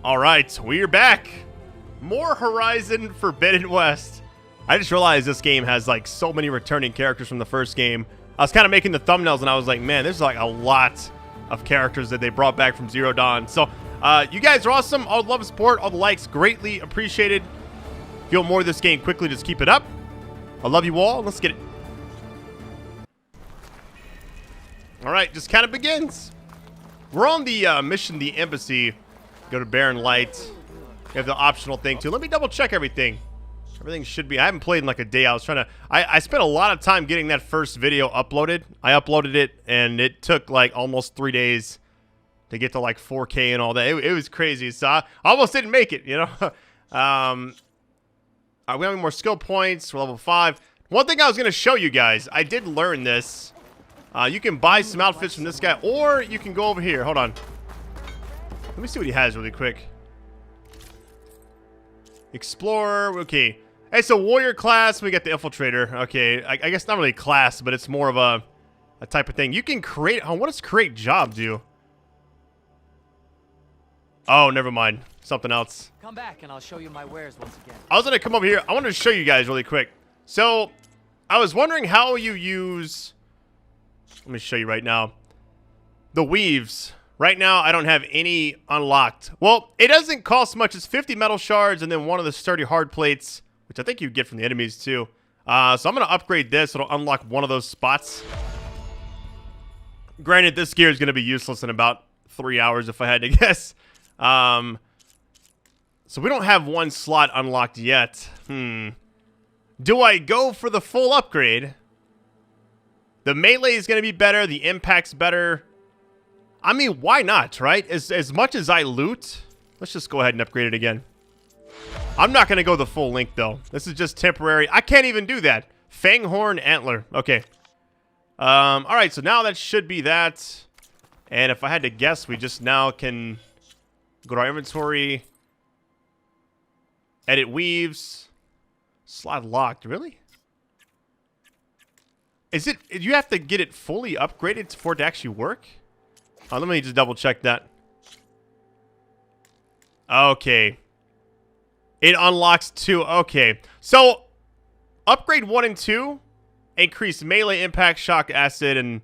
All right, we're back. More Horizon Forbidden West. I just realized this game has like so many returning characters from the first game. I was kind of making the thumbnails and I was like, man, there's like a lot of characters that they brought back from Zero Dawn. So you guys are awesome. All the love and support, all the likes, greatly appreciated. If you want more of this game quickly, just keep it up. I love you all. Let's get it. All right, just kind of begins. We're on the mission, the embassy. Go to Barren Light. You have the optional thing too. Let me double check everything. Everything should be. I haven't played in like a day. I was trying to. I spent a lot of time getting that first video uploaded. I uploaded it and it took like almost 3 days to get to like 4K and all that. It was crazy. So I almost didn't make it. You know. We have more skill points. We're level 5. One thing I was gonna show you guys. I did learn this. You can buy some outfits from this guy, or you can go over here. Hold on. Let me see what he has really quick. Explorer. Okay. Hey, so warrior class. We got the infiltrator. Okay. I guess not really class, but it's more of a type of thing. You can create. Oh, what does create job do? Oh, never mind. Something else. Come back and I'll show you my wares once again. I was going to come over here. I wanted to show you guys really quick. So, I was wondering how you use... Let me show you right now. The weaves. Right now, I don't have any unlocked. Well, it doesn't cost much. It's 50 metal shards and then one of the sturdy hard plates, which I think you get from the enemies too. So I'm going to upgrade this. It'll unlock one of those spots. Granted, this gear is going to be useless in about 3 hours if I had to guess. So we don't have one slot unlocked yet. Do I go for the full upgrade? The melee is going to be better. The impact's better. I mean, why not, right? As much as I loot, let's just go ahead and upgrade it again. I'm not going to go the full length, though. This is just temporary. I can't even do that. Fanghorn Antler. Okay. All right, so now that should be that. And if I had to guess, we just now can go to our inventory. Edit weaves. Slot locked. Really? Is it... You have to get it fully upgraded for it to actually work? Let me just double check that. Okay. It unlocks 2. Okay. So, upgrade 1 and 2. Increase melee impact, shock, acid, and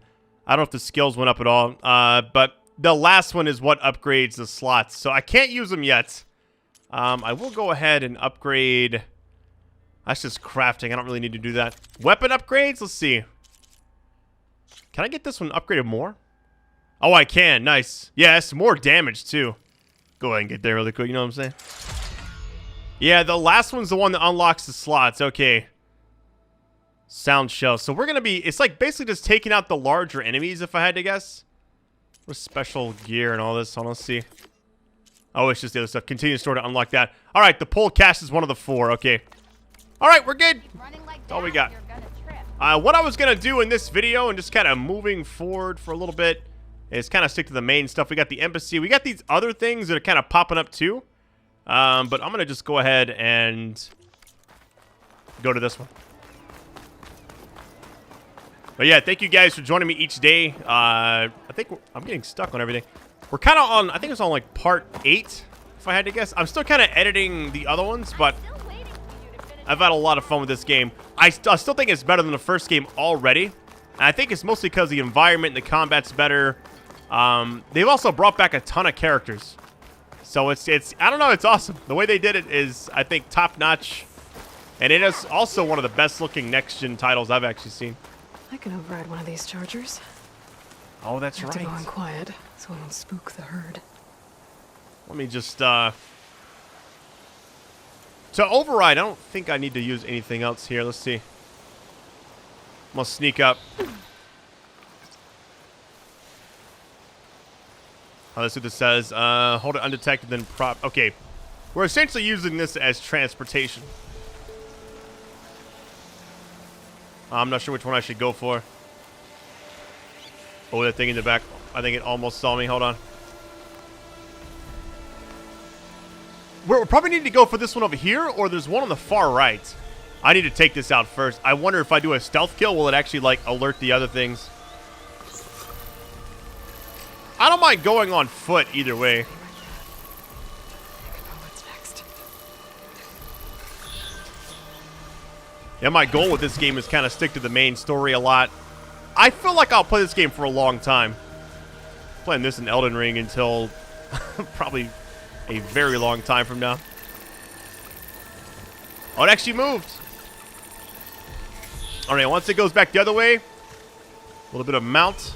I don't know if the skills went up at all. But the last one is what upgrades the slots. So, I can't use them yet. I will go ahead and upgrade... That's just crafting. I don't really need to do that. Weapon upgrades? Let's see. Can I get this one upgraded more? Oh, I can. Nice. Yes, more damage, too. Go ahead and get there really quick. You know what I'm saying? Yeah, the last one's the one that unlocks the slots. Okay. Sound shell. So we're going to be... It's like basically just taking out the larger enemies, if I had to guess. With special gear and all this. Hold on, let's see. Oh, it's just the other stuff. Continue store to unlock that. All right, the pole cast is one of the 4. Okay. All right, we're good. That's all we got. What I was going to do in this video and just kind of moving forward for a little bit is kind of stick to the main stuff. We got the embassy. We got these other things that are kind of popping up too. But I'm going to just go ahead and go to this one. But yeah, thank you guys for joining me each day. I think I'm getting stuck on everything. We're kind of on, I think it's on like part 8, if I had to guess. I'm still kind of editing the other ones, but I've had a lot of fun with this game. I still think it's better than the first game already. And I think it's mostly because the environment and the combat's better. They've also brought back a ton of characters. So it's I don't know, it's awesome. The way they did it is, I think, top-notch. And it is also one of the best-looking next-gen titles I've actually seen. I can override one of these chargers. Oh, that's I have right. to go in quiet, so I don't spook the herd. Let me just, To override, I don't think I need to use anything else here. Let's see. I'm gonna sneak up. Oh, that's what this says. Hold it undetected, then prop. Okay. We're essentially using this as transportation. I'm not sure which one I should go for. Oh, that thing in the back. I think it almost saw me. Hold on. We're probably need to go for this one over here, or there's one on the far right. I need to take this out first. I wonder if I do a stealth kill, will it actually, like, alert the other things? I don't mind going on foot either way. Yeah, my goal with this game is kind of stick to the main story a lot. I feel like I'll play this game for a long time. Playing this in Elden Ring until probably a very long time from now. Oh, it actually moved. All right, once it goes back the other way, a little bit of mount.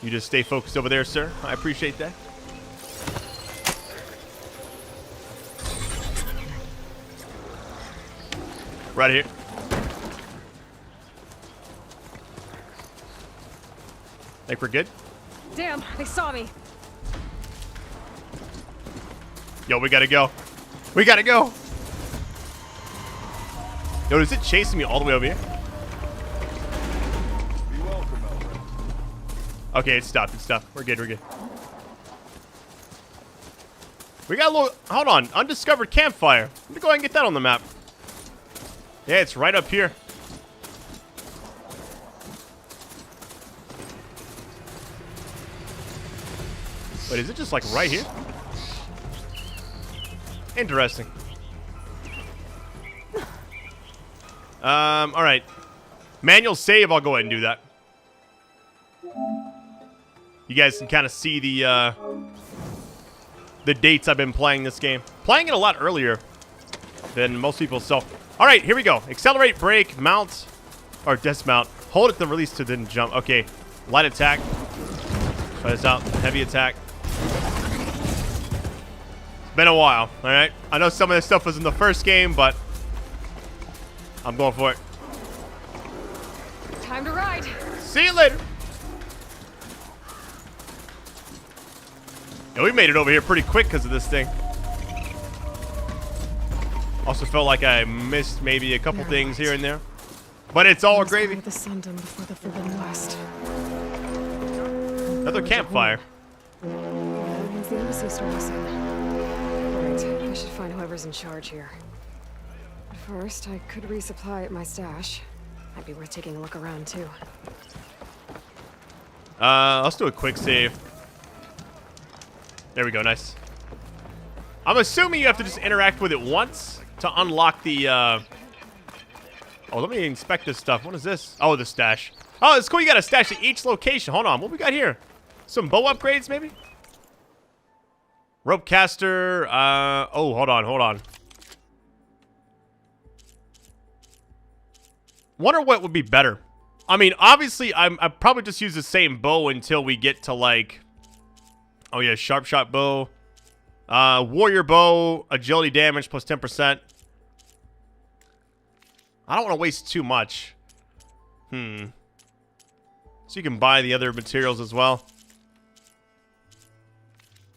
You just stay focused over there, sir. I appreciate that. Right here. Think we're good? Damn, they saw me. Yo, we gotta go. We gotta go. Yo, is it chasing me all the way over here? Okay, it stopped. It stopped. We're good. We're good. We got a little... Hold on. Undiscovered campfire. Let me go ahead and get that on the map. Yeah, it's right up here. Wait, is it just like right here? Interesting. All right. Manual save, I'll go ahead and do that. You guys can kind of see the dates I've been playing this game. Playing it a lot earlier than most people, so... All right, here we go. Accelerate, brake, mount, or dismount. Hold it to release to then jump. Okay, light attack. Try this out. Heavy attack. It's been a while, all right? I know some of this stuff was in the first game, but I'm going for it. Time to ride. See you later. Yeah, we made it over here pretty quick because of this thing. Also felt like I missed maybe a couple things here and there. But it's all gravy. The sun done before the forbidden west. Another campfire. That means the embassy store is in. Right, I should find whoever's in charge here. But first, I could resupply at my stash. Might be worth taking a look around too. Let's do a quick save. There we go, nice. I'm assuming you have to just interact with it once to unlock the, Oh, let me inspect this stuff. What is this? Oh, the stash. Oh, it's cool. You got a stash at each location. Hold on. What we got here? Some bow upgrades, maybe? Rope caster. Oh, hold on. Hold on. Wonder what would be better. I mean, obviously, I probably just use the same bow until we get to, like... Oh, yeah, sharp shot bow. Warrior bow, agility damage plus 10%. I don't want to waste too much. So you can buy the other materials as well.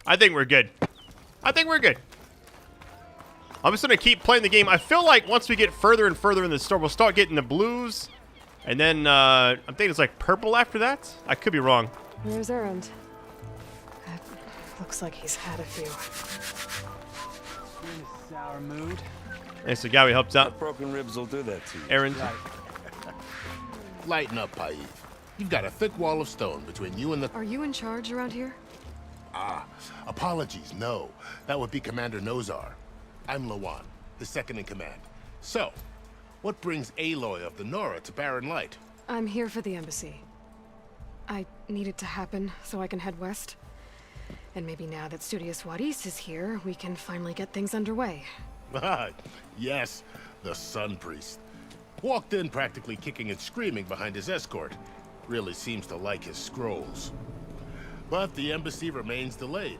I think we're good. I think we're good. I'm just going to keep playing the game. I feel like once we get further and further in the store, we'll start getting the blues. And then, I'm thinking it's like purple after that. I could be wrong. Where's Errand? Looks like he's had a few. In a sour mood. It's the guy we helped out. Broken ribs will do that to you. Aaron. Lighten up, Paif. You've got a thick wall of stone between you and the... Are you in charge around here? Apologies, no. That would be Commander Nozar. I'm Lawan, the second in command. So, what brings Aloy of the Nora to Barren Light? I'm here for the embassy. I need it to happen so I can head west. And maybe now that Studious Wadis is here, we can finally get things underway. Yes, the Sun Priest. Walked in practically kicking and screaming behind his escort. Really seems to like his scrolls. But the embassy remains delayed.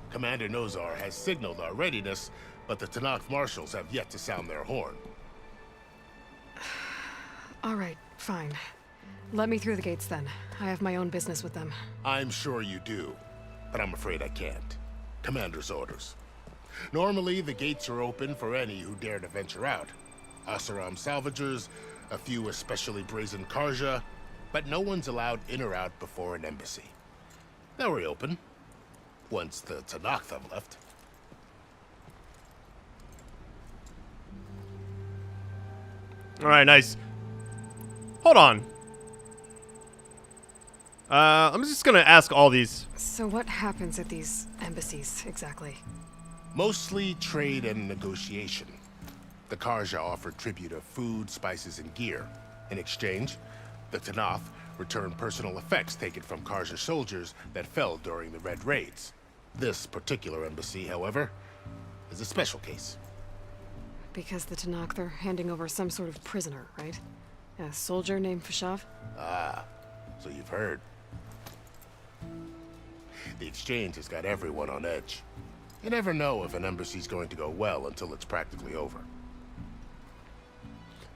Commander Nozar has signaled our readiness, but the Tanakh marshals have yet to sound their horn. All right, fine. Let me through the gates then. I have my own business with them. I'm sure you do, but I'm afraid I can't. Commander's orders. Normally, the gates are open for any who dare to venture out. Asaram salvagers, a few especially brazen Karja, but no one's allowed in or out before an embassy. They'll reopen, once the Tanakh have left. All right, nice. Hold on. I'm just gonna ask all these. So what happens at these embassies, exactly? Mostly trade and negotiation. The Karja offered tribute of food, spices, and gear. In exchange, the Tanath returned personal effects taken from Karja soldiers that fell during the Red Raids. This particular embassy, however, is a special case. Because the Tanakh, they're handing over some sort of prisoner, right? A soldier named Fashav? Ah, so you've heard. The exchange has got everyone on edge. You never know if an embassy's going to go well until it's practically over.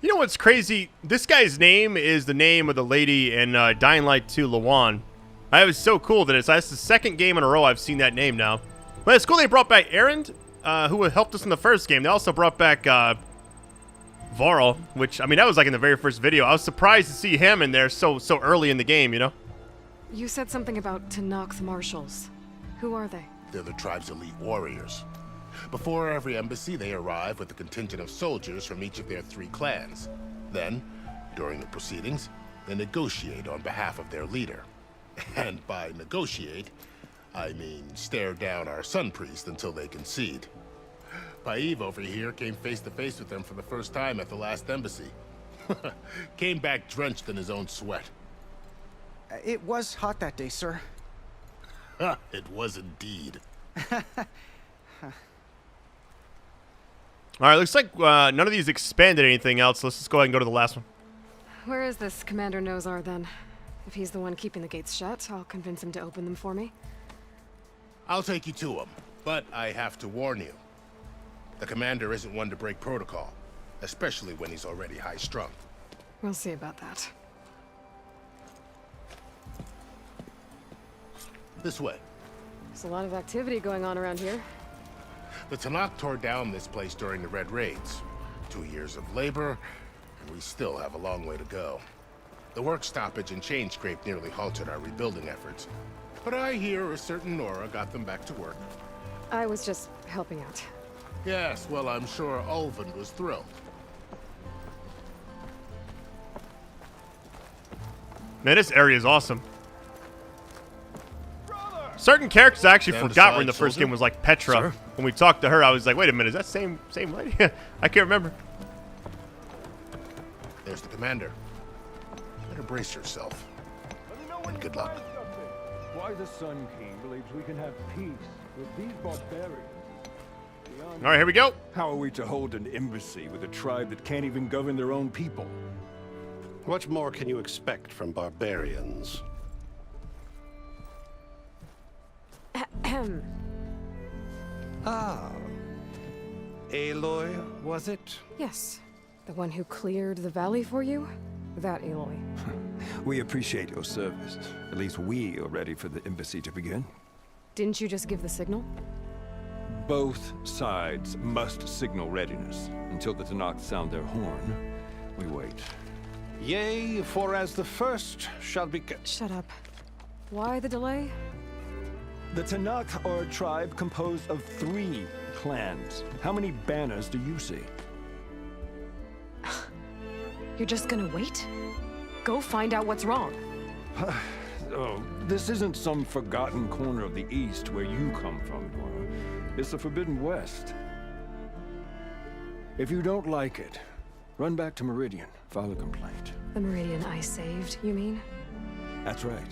You know what's crazy? This guy's name is the name of the lady in Dying Light 2, Lawan. That was so cool that that's the second game in a row I've seen that name now. But it's cool they brought back Erend, who helped us in the first game. They also brought back Varl, which, I mean, that was like in the very first video. I was surprised to see him in there so early in the game, you know? You said something about Tanakh marshals. Who are they? They're the tribe's elite warriors. Before every embassy, they arrive with a contingent of soldiers from each of their 3 clans. Then, during the proceedings, they negotiate on behalf of their leader. And by negotiate, I mean stare down our sun priest until they concede. Paiv over here came face to face with them for the first time at the last embassy. Came back drenched in his own sweat. It was hot that day, sir. It was indeed. All right, looks like none of these expanded anything else. Let's just go ahead and go to the last one. Where is this Commander Nozar, then? If he's the one keeping the gates shut, I'll convince him to open them for me. I'll take you to him, but I have to warn you. The commander isn't one to break protocol, especially when he's already high-strung. We'll see about that. This way. There's a lot of activity going on around here. The Tanakh tore down this place during the Red Raids. 2 years of labor, and we still have a long way to go. The work stoppage and chain scrape nearly halted our rebuilding efforts. But I hear a certain Nora got them back to work. I was just helping out. Yes, well, I'm sure Ulvin was thrilled. Man, this area is awesome. Certain characters I actually forgot were in the first game was like Petra. Sir? When we talked to her, I was like, wait a minute, is that same lady? I can't remember. There's the commander. Better brace yourself. And good luck. Why the Sun King believes we can have peace with these barbarians. All right, here we go. How are we to hold an embassy with a tribe that can't even govern their own people? What more can you expect from barbarians? Ah. Aloy, was it? Yes. The one who cleared the valley for you? That Aloy. We appreciate your service. At least we are ready for the embassy to begin. Didn't you just give the signal? Both sides must signal readiness. Until the Tanakh sound their horn, we wait. Yea, for as the first shall be... Shut up. Why the delay? The Tanakh are a tribe composed of 3 clans. How many banners do you see? You're just gonna wait? Go find out what's wrong. Oh, this isn't some forgotten corner of the East where you come from, Nora. It's the Forbidden West. If you don't like it, run back to Meridian, file a complaint. The Meridian I saved, you mean? That's right.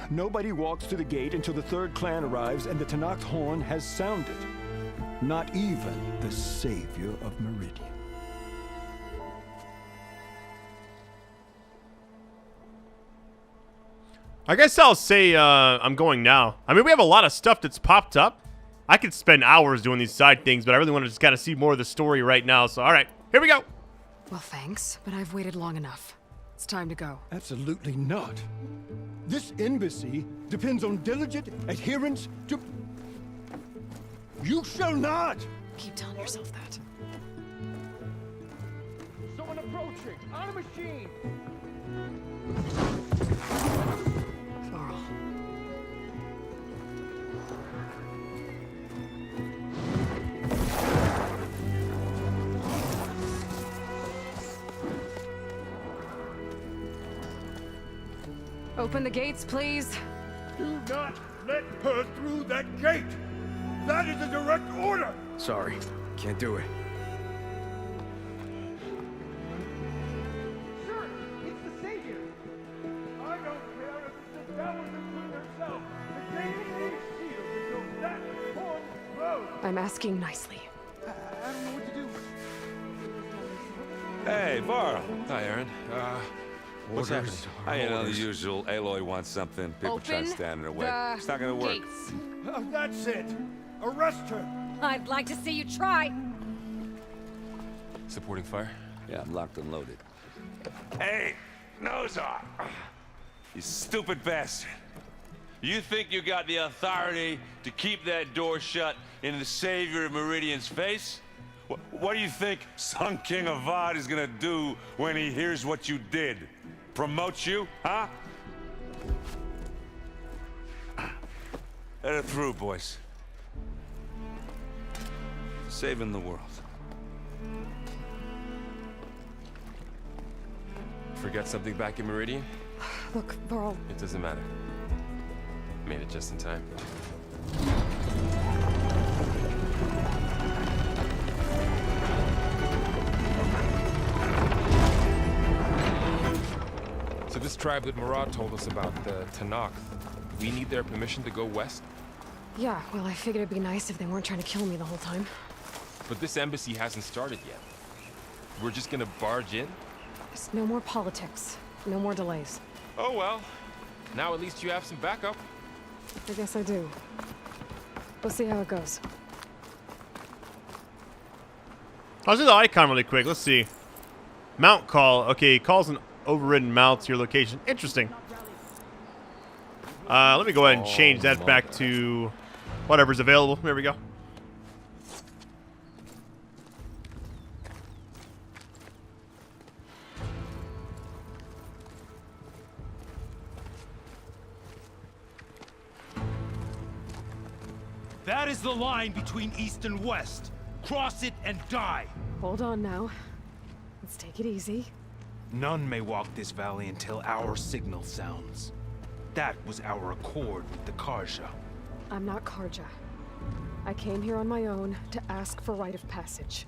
Nobody walks to the gate until the 3rd clan arrives and the Tanakh horn has sounded. Not even the savior of Meridian. I guess I'll say I'm going now. I mean, we have a lot of stuff that's popped up. I could spend hours doing these side things, but I really want to just kind of see more of the story right now. So, all right, here we go. Well, thanks, but I've waited long enough. It's time to go. Absolutely not. This embassy depends on diligent adherence to... You shall not! Keep telling yourself that. Someone approaching! On a machine! Varl. Open the gates, please. Do not let her through that gate! That is a direct order! Sorry, can't do it. I'm asking nicely. I don't know what to do. Hey, Varl. Hi, Aaron. What's happening? Orders. You know, the usual. Aloy wants something. People try to Open stand in her way. the It's not gonna work. gates. That's it. Arrest her. I'd like to see you try. Supporting fire? Yeah, I'm locked and loaded. Hey, Nozar! You stupid bastard. You think you got the authority to keep that door shut in the savior of Meridian's face? What do you think Sun King Avad is gonna do when he hears what you did? Promote you, huh? Let it through, boys. Saving the world. Forget something back in Meridian? Look, Varl, It doesn't matter. Made it just in time. So this tribe that Murad told us about, the Tanakh, we need their permission to go west? yeah, well, I figured it'd be nice if they weren't trying to kill me the whole time. But this embassy hasn't started yet. We're just gonna barge in? Just no more politics. No more delays. Oh well. Now at least you have some backup. I guess I do. We'll see how it goes. I'll do the icon really quick. Let's see. Mount call. Okay, calls an overridden mount to your location. Interesting. Let me go ahead and change that back to whatever's available. There we go. That is the line between East and West. Cross it and die. Hold on now. Let's take it easy. None may walk this valley until our signal sounds. That was our accord with the Karja. I'm not Karja. I came here on my own to ask for rite of passage.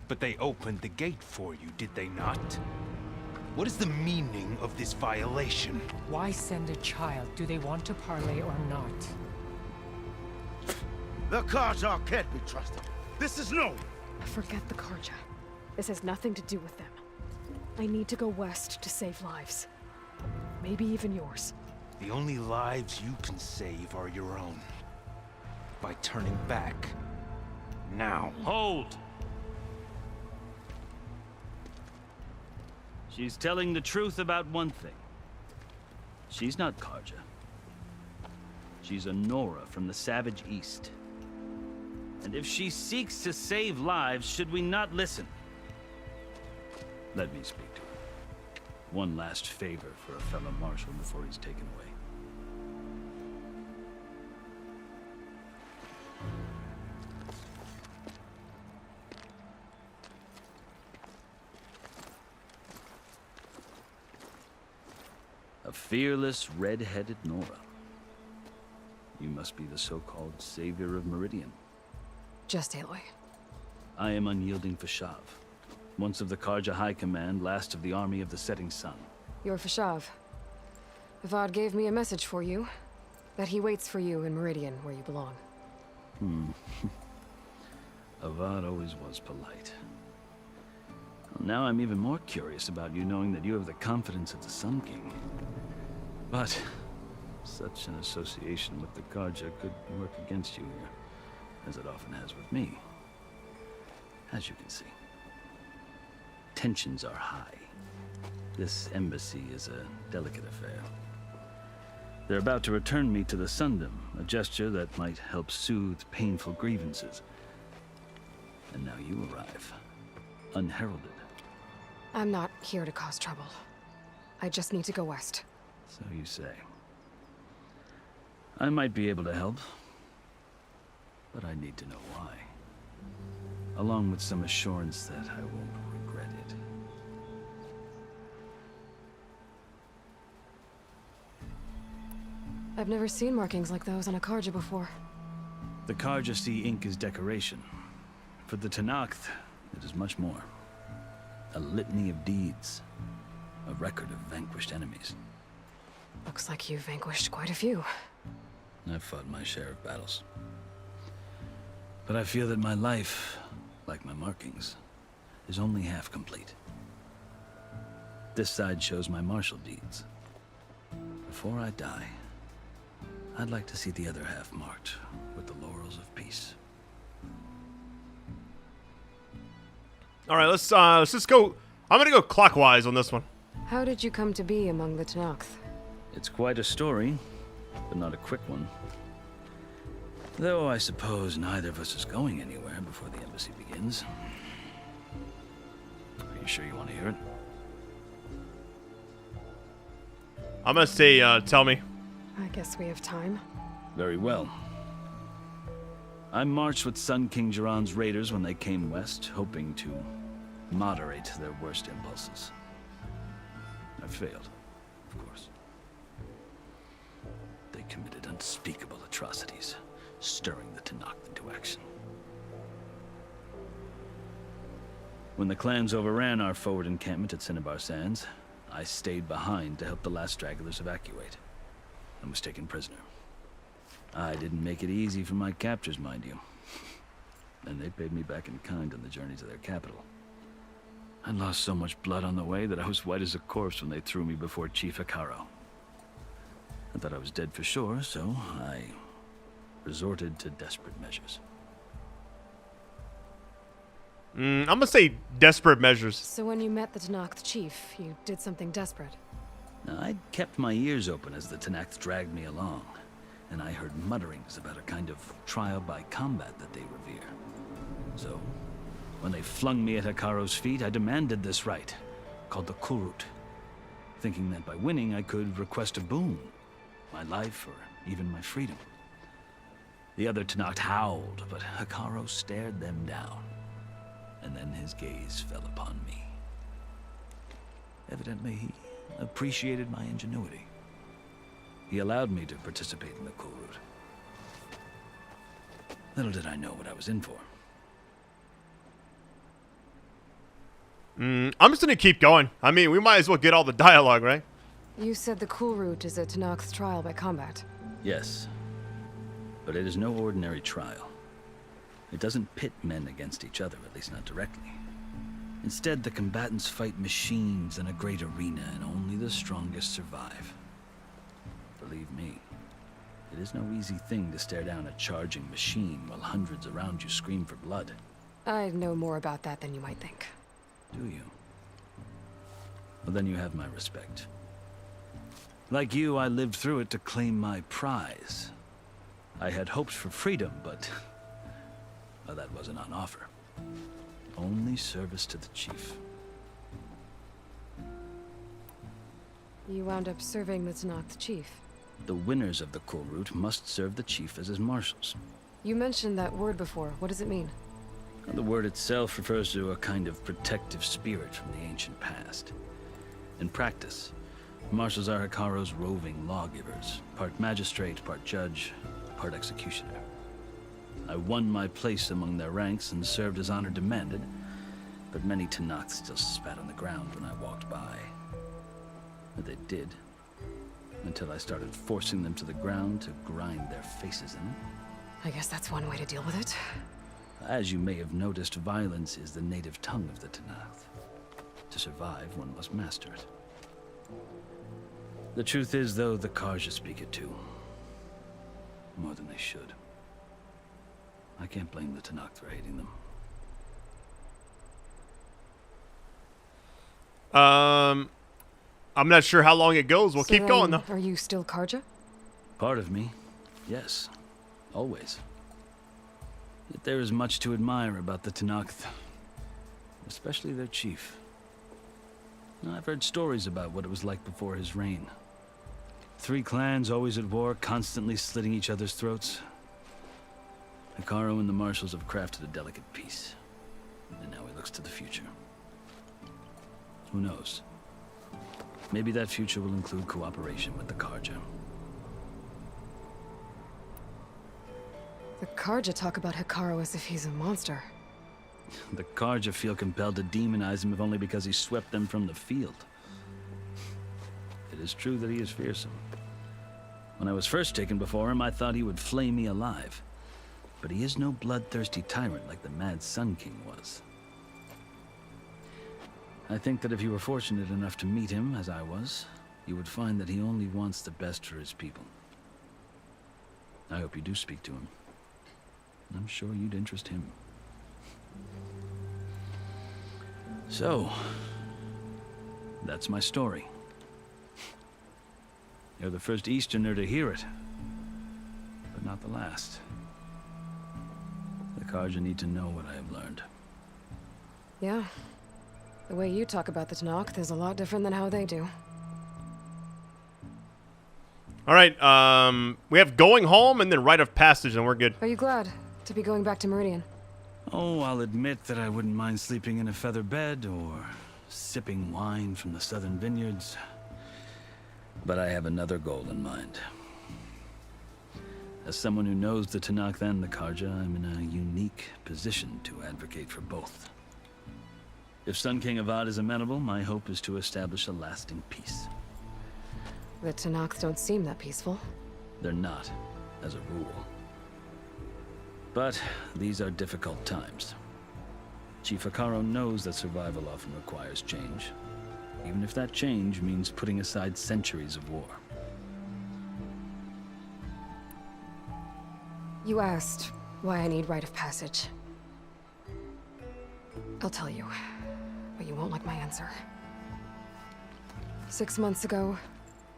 But they opened the gate for you, did they not? What is the meaning of this violation? Why send a child? Do they want to parley or not? The Karja can't be trusted. This is known. Forget the Karja. This has nothing to do with them. I need to go west to save lives. Maybe even yours. The only lives you can save are your own. By turning back. Now. Hold! She's telling the truth about one thing. She's not Karja. She's a Nora from the Savage East. And if she seeks to save lives, should we not listen? Let me speak to her. One last favor for a fellow marshal before he's taken away. A fearless, red-headed Nora. You must be the so-called savior of Meridian. Just Aloy. I am unyielding Fashav. Once of the Karja High Command, last of the army of the setting sun. You're Fashav. Avad gave me a message for you. That he waits for you in Meridian, where you belong. Avad always was polite. Well, now I'm even more curious about you knowing that you have the confidence of the Sun King. But such an association with the Karja could work against you here, as it often has with me. As you can see. Tensions are high. This embassy is a delicate affair. They're about to return me to the Sundom, a gesture that might help soothe painful grievances. And now you arrive, unheralded. I'm not here to cause trouble. I just need to go west. So you say. I might be able to help, but I need to know why. Along with some assurance that I won't regret it. I've never seen markings like those on a Karja before. The Karja see ink as decoration. For the Tanakh, it is much more. A litany of deeds. A record of vanquished enemies. Looks like you've vanquished quite a few. I've fought my share of battles. But I feel that my life, like my markings, is only half complete. This side shows my martial deeds. Before I die, I'd like to see the other half marked with the laurels of peace. All right, let's just go. I'm gonna go clockwise on this one. How did you come to be among the Tenakth? It's quite a story, but not a quick one. Though I suppose neither of us is going anywhere before the embassy begins. Are you sure you want to hear it? I'm gonna say, tell me. I guess we have time. Very well. I marched with Sun King Jiran's raiders when they came west, hoping to moderate their worst impulses. I failed, of course. They committed unspeakable atrocities, stirring the Tenakth into action. When the clans overran our forward encampment at Cinnabar Sands, I stayed behind to help the last stragglers evacuate, and was taken prisoner. I didn't make it easy for my captors, mind you. And they paid me back in kind on the journey to their capital. I lost so much blood on the way that I was white as a corpse when they threw me before Chief Hekaro. I thought I was dead for sure, so I resorted to desperate measures. I'm gonna say desperate measures. So when you met the Tenakth chief, you did something desperate. I'd kept my ears open as the Tenakth dragged me along, and I heard mutterings about a kind of trial by combat that they revere. So, when they flung me at Hekaro's feet, I demanded this right, called the Kulrut, thinking that by winning I could request a boon, my life or even my freedom. The other Tenakth howled, but Hekaro stared them down, and then his gaze fell upon me. Evidently, he appreciated my ingenuity. He allowed me to participate in the Kulrut. Little did I know what I was in for. I'm just gonna keep going. I mean, we might as well get all the dialogue, right? You said the Kulrut is a Tenakth trial by combat. Yes, but it is no ordinary trial. It doesn't pit men against each other, at least not directly. Instead, the combatants fight machines in a great arena, and only the strongest survive. Believe me, it is no easy thing to stare down a charging machine while hundreds around you scream for blood. I know more about that than you might think. Do you? Well, then you have my respect. Like you, I lived through it to claim my prize. I had hoped for freedom, but well, that wasn't on offer. Only service to the chief. You wound up serving the Tenakth chief. The winners of the Kulrut must serve the chief as his marshals. You mentioned that word before. What does it mean? The word itself refers to a kind of protective spirit from the ancient past. In practice, marshals are Hekaro's roving lawgivers, part magistrate, part judge, part executioner. I won my place among their ranks and served as honor demanded, but many Tenakth still spat on the ground when I walked by. But they did, until I started forcing them to the ground to grind their faces in it. I guess that's one way to deal with it. As you may have noticed, violence is the native tongue of the Tenakth. To survive, one must master it. The truth is, though, the Karja speak it too. More than they should. I can't blame the Tenakth for hating them. I'm not sure how long it goes. We'll keep going, though. Are you still Karja? Part of me, yes. Always. Yet there is much to admire about the Tenakth. Especially their chief. I've heard stories about what it was like before his reign. 3 clans always at war, constantly slitting each other's throats. Hekaro and the marshals have crafted a delicate peace. And now he looks to the future. Who knows? Maybe that future will include cooperation with the Karja. The Karja talk about Hekaro as if he's a monster. The Karja feel compelled to demonize him if only because he swept them from the field. It is true that he is fearsome. When I was first taken before him, I thought he would flay me alive. but he is no bloodthirsty tyrant like the Mad Sun King was. I think that if you were fortunate enough to meet him, as I was, you would find that he only wants the best for his people. I hope you do speak to him. I'm sure you'd interest him. So, that's my story. You're the first Easterner to hear it, but not the last. The Karja need to know what I have learned. Yeah. The way you talk about the Tanakh is a lot different than how they do. All right, we have going home and then rite of passage, and we're good. Are you glad to be going back to Meridian? Oh, I'll admit that I wouldn't mind sleeping in a feather bed or sipping wine from the southern vineyards. But I have another goal in mind. As someone who knows the Tanakh and the Karja, I'm in a unique position to advocate for both. If Sun King Avad is amenable, my hope is to establish a lasting peace. The Tanakh don't seem that peaceful. They're not, as a rule. But these are difficult times. Chief Akaro knows that survival often requires change, even if that change means putting aside centuries of war. You asked why I need rite of passage. I'll tell you, but you won't like my answer. 6 months ago,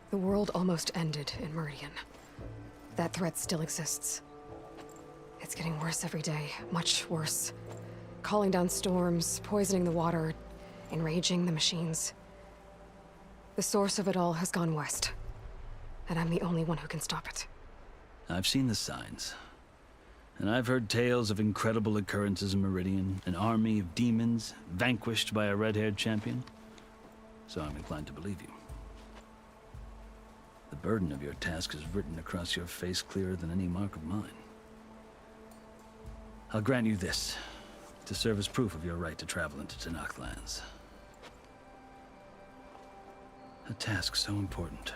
the world almost ended in Meridian. That threat still exists. It's getting worse every day, much worse. Calling down storms, poisoning the water, enraging the machines. The source of it all has gone west, and I'm the only one who can stop it. I've seen the signs. And I've heard tales of incredible occurrences in Meridian, an army of demons vanquished by a red-haired champion. So I'm inclined to believe you. The burden of your task is written across your face clearer than any mark of mine. I'll grant you this, to serve as proof of your right to travel into Tanakh lands. A task so important,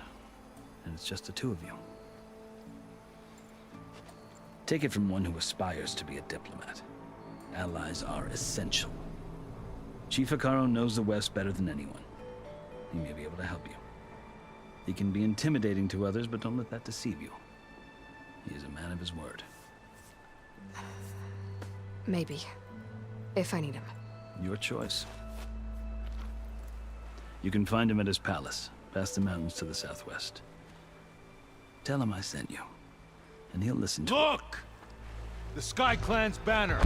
and it's just the two of you. Take it from one who aspires to be a diplomat. Allies are essential. Chief Akaro knows the West better than anyone. He may be able to help you. He can be intimidating to others, but don't let that deceive you. He is a man of his word. Maybe. If I need him. Your choice. You can find him at his palace, past the mountains to the southwest. Tell him I sent you, and he'll listen to Look! The Sky Clan's banner.